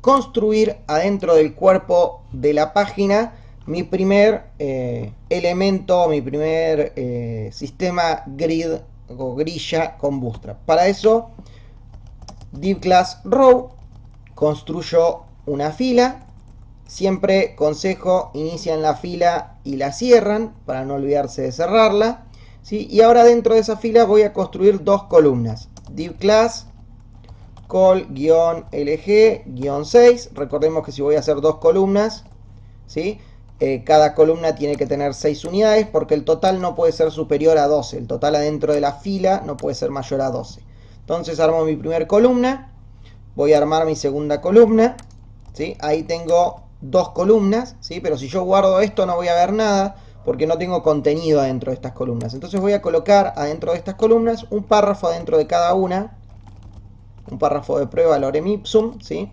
construir adentro del cuerpo de la página mi primer elemento, mi primer sistema grid o grilla con Bootstrap. Para eso, div class row, construyo una fila. Siempre consejo, inician la fila y la cierran para no olvidarse de cerrarla, ¿sí? Y ahora dentro de esa fila voy a construir dos columnas. Div class col-lg-6. Recordemos que si voy a hacer dos columnas, ¿sí? Cada columna tiene que tener 6 unidades porque el total no puede ser superior a 12. El total adentro de la fila no puede ser mayor a 12. Entonces armo mi primera columna. Voy a armar mi segunda columna, ¿sí? Ahí tengo dos columnas, ¿sí? Pero si yo guardo esto no voy a ver nada porque no tengo contenido adentro de estas columnas. Entonces voy a colocar adentro de estas columnas un párrafo adentro de cada una. Un párrafo de prueba lorem ipsum, ¿sí?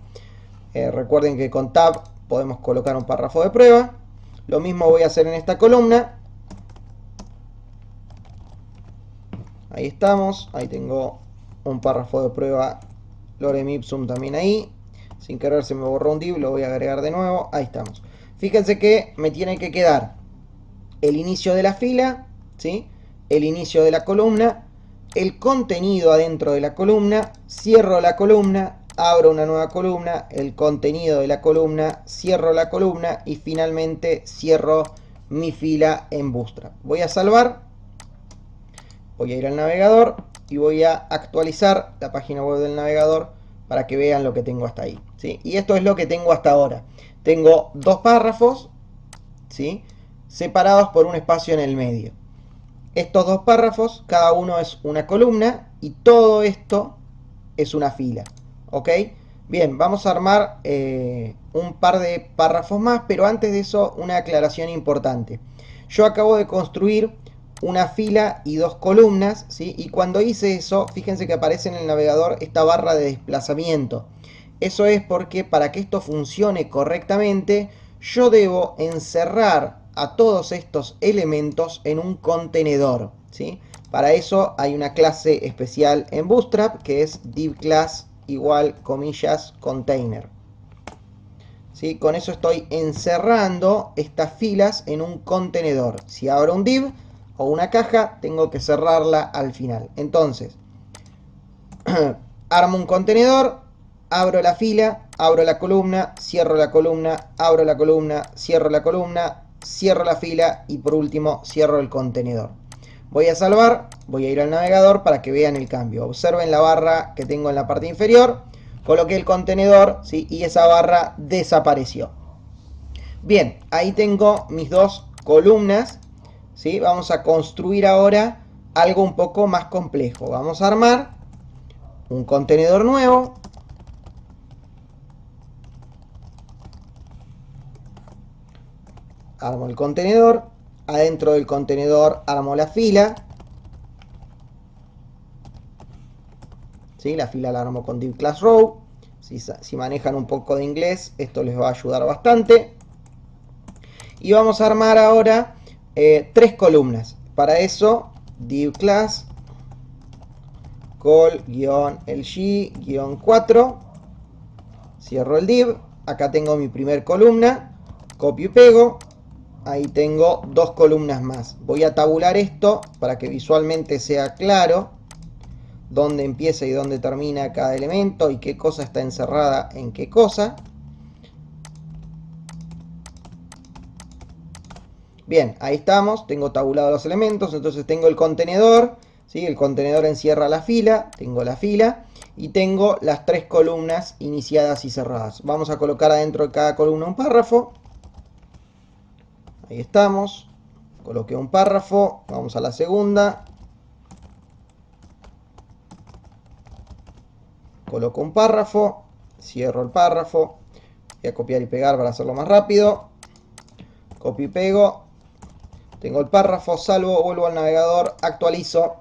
Recuerden que con tab podemos colocar un párrafo de prueba. Lo mismo voy a hacer en esta columna. Ahí estamos. Ahí tengo un párrafo de prueba lorem ipsum también ahí. Sin querer se me borró un div, lo voy a agregar de nuevo. Ahí estamos. Fíjense que me tiene que quedar el inicio de la fila, ¿sí? El inicio de la columna, el contenido adentro de la columna, cierro la columna, abro una nueva columna, el contenido de la columna, cierro la columna y finalmente cierro mi fila en Bootstrap. Voy a salvar, voy a ir al navegador y voy a actualizar la página web del navegador para que vean lo que tengo hasta ahí, ¿sí? Y esto es lo que tengo hasta ahora. Tengo dos párrafos, ¿sí? Separados por un espacio en el medio. Estos dos párrafos, cada uno es una columna y todo esto es una fila. ¿Ok? Bien, vamos a armar un par de párrafos más, pero antes de eso una aclaración importante. Yo acabo de construir una fila y dos columnas, ¿sí? Y cuando hice eso, fíjense que aparece en el navegador esta barra de desplazamiento. Eso es porque para que esto funcione correctamente, yo debo encerrar a todos estos elementos en un contenedor, ¿sí? Para eso hay una clase especial en Bootstrap que es div class igual comillas container, ¿sí? Con eso estoy encerrando estas filas en un contenedor. Si abro un div o una caja, tengo que cerrarla al final. Entonces, armo un contenedor, abro la fila, abro la columna, cierro la columna, abro la columna, cierro la columna, cierro la fila y por último cierro el contenedor. Voy a salvar, voy a ir al navegador para que vean el cambio. Observen la barra que tengo en la parte inferior, coloqué el contenedor, ¿sí? Y esa barra desapareció. Bien, ahí tengo mis dos columnas, ¿sí? Vamos a construir ahora algo un poco más complejo. Vamos a armar un contenedor nuevo. Armo el contenedor. Adentro del contenedor armo la fila. ¿Sí? La fila la armo con div class row. Si manejan un poco de inglés, esto les va a ayudar bastante. Y vamos a armar ahora tres columnas. Para eso, div class col-lg-4. Cierro el div. Acá tengo mi primer columna. Copio y pego. Ahí tengo dos columnas más. Voy a tabular esto para que visualmente sea claro dónde empieza y dónde termina cada elemento y qué cosa está encerrada en qué cosa. Bien, ahí estamos. Tengo tabulados los elementos. Entonces tengo el contenedor, ¿sí? El contenedor encierra la fila. Tengo la fila. Y tengo las tres columnas iniciadas y cerradas. Vamos a colocar adentro de cada columna un párrafo. Ahí estamos. Coloqué un párrafo. Vamos a la segunda. Coloco un párrafo. Cierro el párrafo. Voy a copiar y pegar para hacerlo más rápido. Copio y pego. Tengo el párrafo, salvo, vuelvo al navegador, actualizo.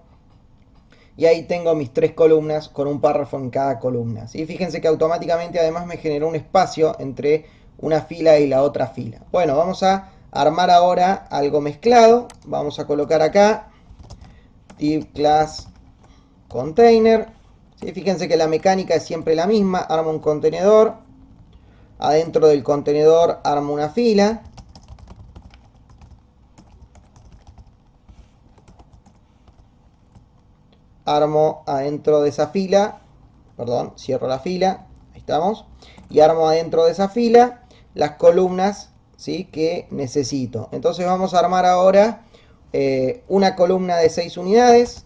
Y ahí tengo mis tres columnas con un párrafo en cada columna, ¿sí? Fíjense que automáticamente además me generó un espacio entre una fila y la otra fila. Bueno, vamos a armar ahora algo mezclado. Vamos a colocar acá div class container. ¿Sí? Fíjense que la mecánica es siempre la misma. Armo un contenedor. Adentro del contenedor armo una fila. Armo adentro de esa fila, perdón, cierro la fila, ahí estamos, y armo adentro de esa fila las columnas, ¿sí?, que necesito. Entonces vamos a armar ahora una columna de 6 unidades.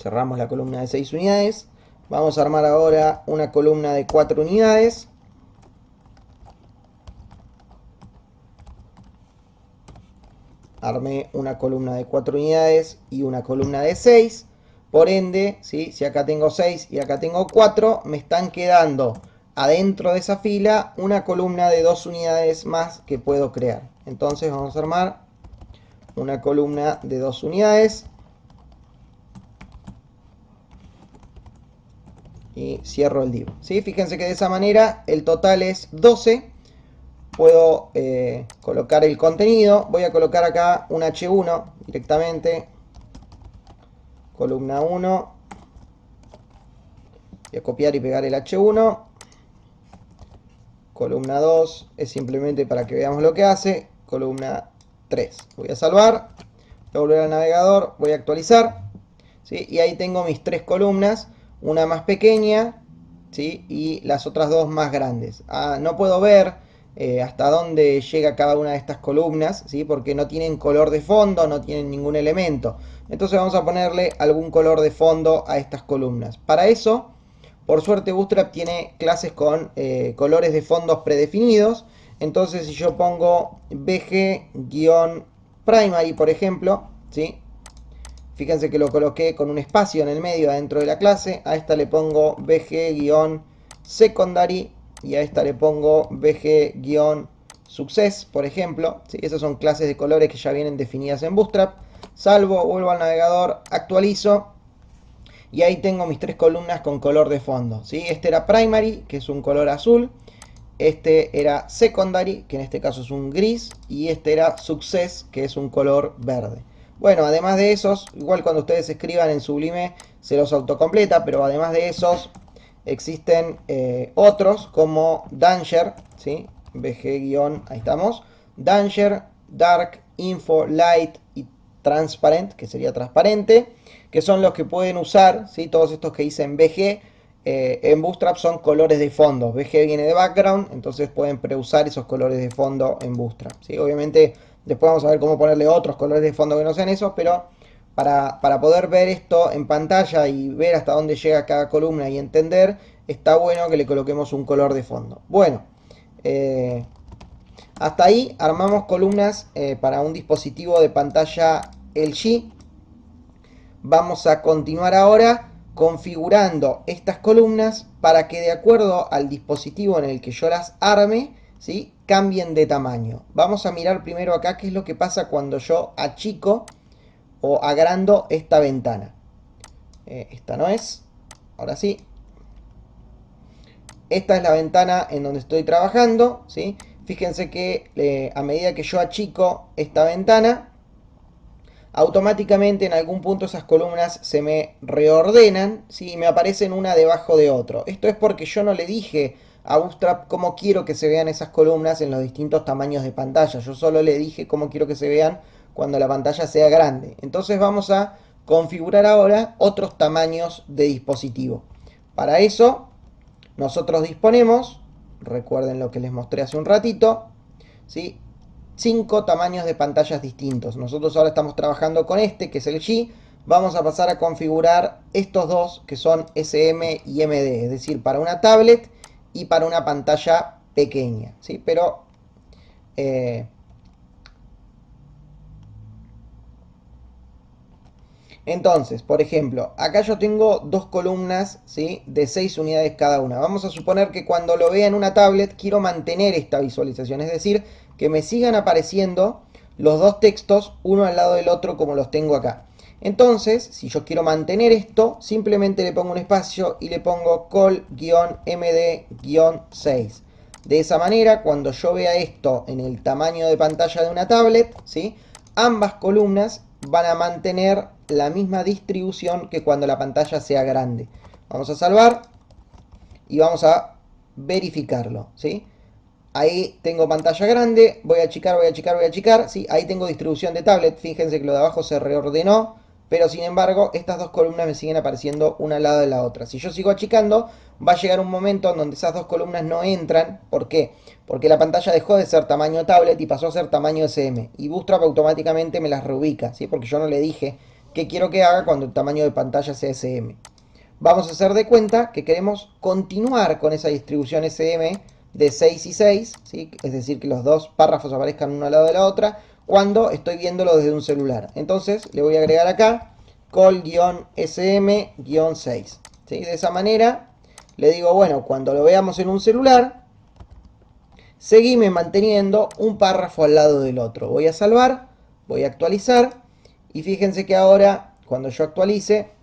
Cerramos la columna de 6 unidades. Vamos a armar ahora una columna de 4 unidades. Armé una columna de 4 unidades y una columna de 6. Por ende, ¿sí?, si acá tengo 6 y acá tengo 4, me están quedando adentro de esa fila una columna de 2 unidades más que puedo crear. Entonces vamos a armar una columna de 2 unidades. Y cierro el div. ¿Sí? Fíjense que de esa manera el total es 12. Puedo colocar el contenido. Voy a colocar acá un H1 directamente. Columna 1. Voy a copiar y pegar el H1. Columna 2 es simplemente para que veamos lo que hace. Columna 3. Voy a salvar. Voy a volver al navegador. Voy a actualizar. ¿Sí? Y ahí tengo mis 3 columnas. Una más pequeña, ¿sí?, y las otras 2 más grandes. No puedo ver hasta dónde llega cada una de estas columnas, ¿sí?, porque no tienen color de fondo, no tienen ningún elemento. Entonces vamos a ponerle algún color de fondo a estas columnas. Para eso, por suerte, Bootstrap tiene clases con colores de fondos predefinidos. Entonces si yo pongo bg-primary, por ejemplo, ¿sí?, fíjense que lo coloqué con un espacio en el medio adentro de la clase. A esta le pongo bg-secondary y a esta le pongo bg-success, por ejemplo. ¿Sí? Esas son clases de colores que ya vienen definidas en Bootstrap. Salvo, vuelvo al navegador, actualizo y ahí tengo mis 3 columnas con color de fondo. ¿Sí? Este era primary, que es un color azul. Este era secondary, que en este caso es un gris. Y este era success, que es un color verde. Bueno, además de esos, igual cuando ustedes escriban en Sublime se los autocompleta, pero además de esos existen otros como Danger, ¿sí? BG- ahí estamos. Danger, Dark, Info, Light y Transparent, que sería transparente, que son los que pueden usar, ¿sí? Todos estos que dicen BG. En Bootstrap son colores de fondo. BG viene de background, entonces pueden preusar esos colores de fondo en Bootstrap, ¿sí? Obviamente después vamos a ver cómo ponerle otros colores de fondo que no sean esos, pero para poder ver esto en pantalla y ver hasta dónde llega cada columna y entender, está bueno que le coloquemos un color de fondo. Bueno, hasta ahí armamos columnas para un dispositivo de pantalla LG. Vamos a continuar ahora configurando estas columnas para que de acuerdo al dispositivo en el que yo las arme, ¿sí?, cambien de tamaño. Vamos a mirar primero acá qué es lo que pasa cuando yo achico o agrando esta ventana. Esta no es. Ahora sí. Esta es la ventana en donde estoy trabajando, ¿sí? Fíjense que a medida que yo achico esta ventana, automáticamente en algún punto esas columnas se me reordenan, ¿sí?, y me aparecen una debajo de otro. Esto es porque yo no le dije a Bootstrap cómo quiero que se vean esas columnas en los distintos tamaños de pantalla. Yo solo le dije cómo quiero que se vean cuando la pantalla sea grande. Entonces vamos a configurar ahora otros tamaños de dispositivo. Para eso nosotros disponemos, recuerden lo que les mostré hace un ratito, ¿sí?, 5 tamaños de pantallas distintos. Nosotros ahora estamos trabajando con este, que es el G. Vamos a pasar a configurar estos dos, que son SM y MD, es decir, para una tablet y para una pantalla pequeña, ¿sí? Pero entonces, por ejemplo, acá yo tengo 2 columnas, ¿sí?, de 6 unidades cada una. Vamos a suponer que cuando lo vea en una tablet quiero mantener esta visualización, es decir, que me sigan apareciendo los 2 textos uno al lado del otro como los tengo acá. Entonces, si yo quiero mantener esto, simplemente le pongo un espacio y le pongo col-md-6. De esa manera, cuando yo vea esto en el tamaño de pantalla de una tablet, ¿sí?, ambas columnas van a mantener la misma distribución que cuando la pantalla sea grande. Vamos a salvar y vamos a verificarlo, ¿sí? Ahí tengo pantalla grande, voy a achicar, voy a achicar, voy a achicar, ¿sí? Ahí tengo distribución de tablet, fíjense que lo de abajo se reordenó, pero sin embargo estas dos columnas me siguen apareciendo una al lado de la otra. Si yo sigo achicando, va a llegar un momento en donde esas dos columnas no entran. ¿Por qué? Porque la pantalla dejó de ser tamaño tablet y pasó a ser tamaño SM. Y Bootstrap automáticamente me las reubica, ¿sí? Porque yo no le dije qué quiero que haga cuando el tamaño de pantalla sea SM. Vamos a hacer de cuenta que queremos continuar con esa distribución SM de 6 y 6, ¿sí? Es decir, que los dos párrafos aparezcan uno al lado de la otra cuando estoy viéndolo desde un celular. Entonces le voy a agregar acá col-sm-6. ¿Sí? De esa manera le digo, bueno, cuando lo veamos en un celular, seguime manteniendo un párrafo al lado del otro. Voy a salvar, voy a actualizar y fíjense que ahora cuando yo actualice,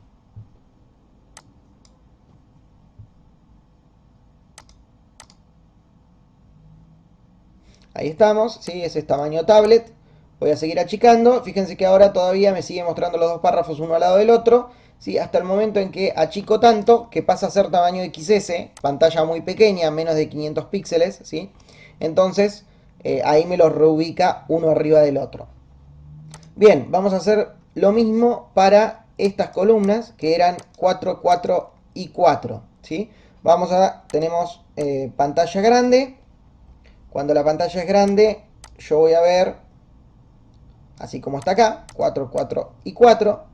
ahí estamos, ¿sí? Ese es tamaño tablet. Voy a seguir achicando. Fíjense que ahora todavía me sigue mostrando los dos párrafos uno al lado del otro, ¿sí? Hasta el momento en que achico tanto que pasa a ser tamaño XS, pantalla muy pequeña, menos de 500 píxeles, ¿sí? Entonces, ahí me los reubica uno arriba del otro. Bien, vamos a hacer lo mismo para estas columnas que eran 4, 4 y 4, ¿sí? Tenemos pantalla grande. Cuando la pantalla es grande, yo voy a ver, así como está acá, 4, 4 y 4.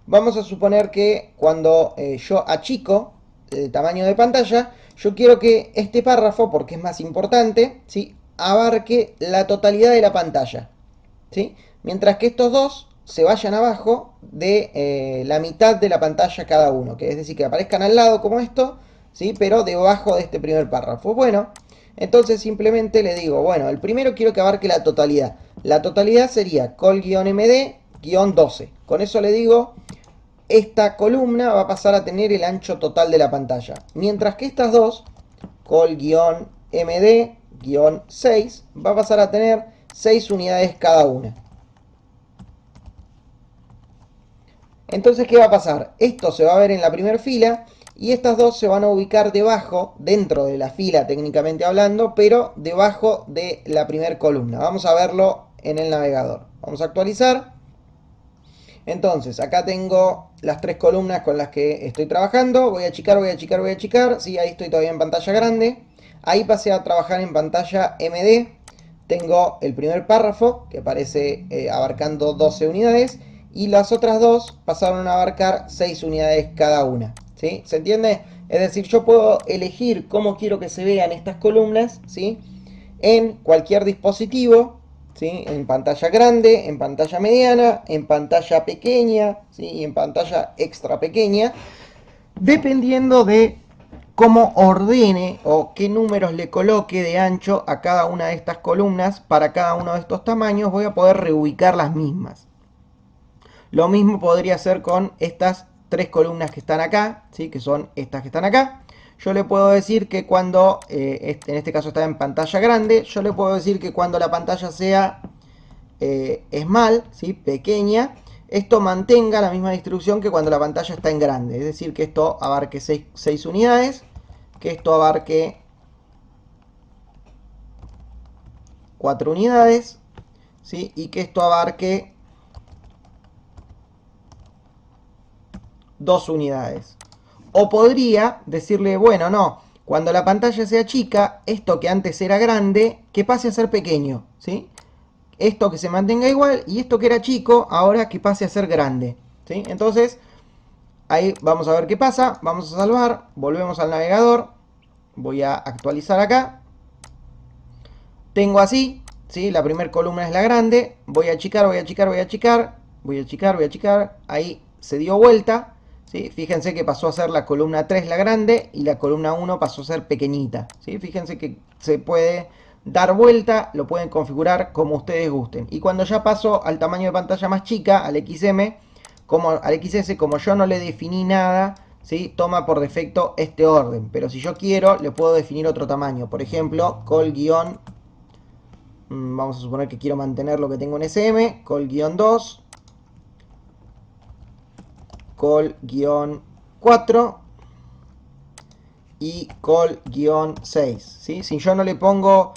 Vamos a suponer que cuando yo achico el tamaño de pantalla, yo quiero que este párrafo, porque es más importante, ¿sí?, abarque la totalidad de la pantalla, ¿sí? Mientras que estos dos se vayan abajo de la mitad de la pantalla cada uno, que es decir, que aparezcan al lado como esto, ¿sí?, pero debajo de este primer párrafo. Bueno, entonces simplemente le digo, bueno, el primero quiero que abarque la totalidad. La totalidad sería col-md-12. Con eso le digo, esta columna va a pasar a tener el ancho total de la pantalla. Mientras que estas dos, col-md-6, va a pasar a tener 6 unidades cada una. Entonces, ¿qué va a pasar? Esto se va a ver en la primera fila y estas dos se van a ubicar debajo, dentro de la fila técnicamente hablando, pero debajo de la primera columna. Vamos a verlo en el navegador. Vamos a actualizar. Entonces, acá tengo las tres columnas con las que estoy trabajando. Voy a achicar, voy a achicar, voy a achicar. Sí, ahí estoy todavía en pantalla grande. Ahí pasé a trabajar en pantalla MD. Tengo el primer párrafo, que aparece abarcando 12 unidades. Y las otras dos pasaron a abarcar 6 unidades cada una. ¿Sí? ¿Se entiende? Es decir, yo puedo elegir cómo quiero que se vean estas columnas, ¿sí?, en cualquier dispositivo, ¿sí?, en pantalla grande, en pantalla mediana, en pantalla pequeña, ¿sí?, y en pantalla extra pequeña, dependiendo de cómo ordene o qué números le coloque de ancho a cada una de estas columnas. Para cada uno de estos tamaños voy a poder reubicar las mismas. Lo mismo podría hacer con estas tres columnas que están acá, ¿sí?, que son estas que están acá. Yo le puedo decir que cuando, en este caso está en pantalla grande, yo le puedo decir que cuando la pantalla sea small, ¿sí?, pequeña, esto mantenga la misma distribución que cuando la pantalla está en grande. Es decir, que esto abarque 6 unidades, que esto abarque 4 unidades, ¿sí?, y que esto abarque 2 unidades. O podría decirle, bueno, no, cuando la pantalla sea chica, esto que antes era grande, que pase a ser pequeño, ¿sí? Esto que se mantenga igual y esto que era chico, ahora que pase a ser grande, ¿sí? Entonces, ahí vamos a ver qué pasa. Vamos a salvar, volvemos al navegador, voy a actualizar acá. Tengo así, ¿sí?, la primera columna es la grande, voy a achicar, voy a achicar, voy a achicar, voy a achicar, voy a achicar, ahí se dio vuelta, ¿sí? Fíjense que pasó a ser la columna 3 la grande y la columna 1 pasó a ser pequeñita, ¿sí? Fíjense que se puede dar vuelta, lo pueden configurar como ustedes gusten. Y cuando ya paso al tamaño de pantalla más chica, al XM, al XS, como yo no le definí nada, ¿sí?, toma por defecto este orden. Pero si yo quiero, le puedo definir otro tamaño. Por ejemplo, vamos a suponer que quiero mantener lo que tengo en SM, col-2, col-4 y col-6, ¿sí? Si yo no le pongo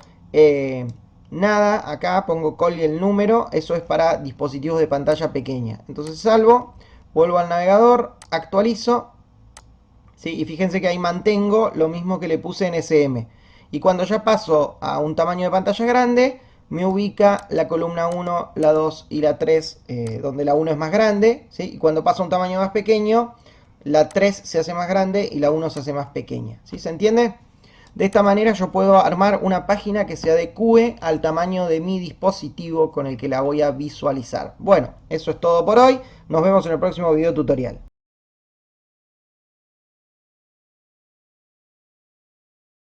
nada acá, pongo col y el número, eso es para dispositivos de pantalla pequeña. Entonces salvo, vuelvo al navegador, actualizo, ¿sí? Y fíjense que ahí mantengo lo mismo que le puse en SM. Y cuando ya paso a un tamaño de pantalla grande, me ubica la columna 1, la 2 y la 3, donde la 1 es más grande, ¿sí? Y cuando paso a un tamaño más pequeño, la 3 se hace más grande y la 1 se hace más pequeña, ¿sí? ¿Se entiende? De esta manera yo puedo armar una página que se adecue al tamaño de mi dispositivo con el que la voy a visualizar. Bueno, eso es todo por hoy. Nos vemos en el próximo video tutorial.